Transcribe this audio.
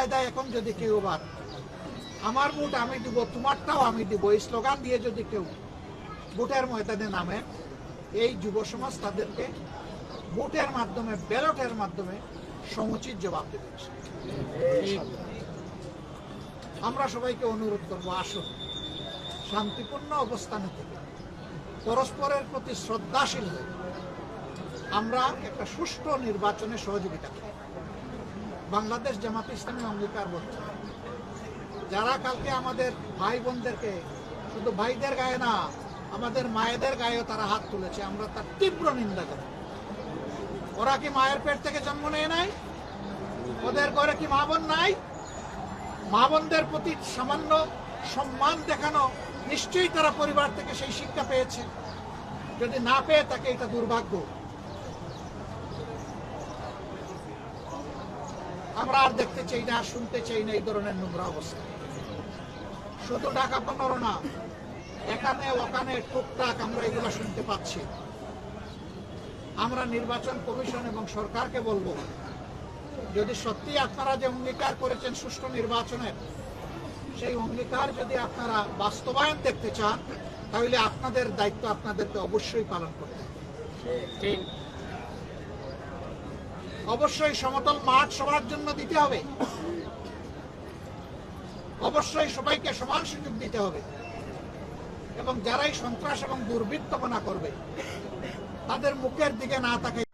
কায়দায় এখন যদি কেউ আবার আমার ভোট আমি দিব, তোমারটাও আমি দিব, এই স্লোগান দিয়ে যদি কেউ ভোটের ময়দানে নামে, এই যুব সমাজ তাদেরকে ভোটের মাধ্যমে, ব্যালটের মাধ্যমে সমুচিত জবাব দেবে। আমরা সবাইকে অনুরোধ করবো, আসুন শান্তিপূর্ণ অবস্থানে থেকে পরস্পরের প্রতি শ্রদ্ধাশীল হয়ে আমরা একটা সুষ্ঠু নির্বাচনে সহযোগিতা করি। বাংলাদেশ জামাতে ইসলামী অঙ্গীকারবদ্ধ, যারা কালকে আমাদের ভাই বোনদেরকে, শুধু ভাইদের গায়ে না, আমাদের মায়েদের গায়েও তারা হাত তুলেছে, আমরা তার তীব্র নিন্দা করি। ওরা কি মায়ের পেট থেকে জন্ম নেয় নাই? ওদের ঘরে কি মা বোন নাই? মা বোনদের প্রতি সামান্য সম্মান দেখানো, নিশ্চয়ই তারা পরিবার থেকে সেই শিক্ষা পেয়েছে। যদি না পেয়ে থাকে, এটা দুর্ভাগ্য। আমরা আর দেখতে চাই না, শুনতে চাই না এই ধরনের নোংরা অবস্থা। শুধু ঢাকা 15 না, এখানে ওখানে টুকটাক আমরা এগুলো শুনতে পাচ্ছি। আমরা নির্বাচন কমিশন এবং সরকারকে বলবো, যদি সত্যি আপনারা যে অঙ্গীকার করেছেন সুষ্ঠু নির্বাচনের, সেই অঙ্গীকার যদি আপনারা বাস্তবায়ন দেখতে চান, তাহলে আপনাদের দায়িত্ব আপনাদেরকে অবশ্যই পালন করতে হবে। অবশ্যই সমতল মাঠ সবার জন্য দিতে হবে, অবশ্যই সবাইকে সমান সুযোগ দিতে হবে, এবং যারাই সন্ত্রাস এবং দুর্বৃত্তপনা করবে তাদের মুখের দিকে না তাকাই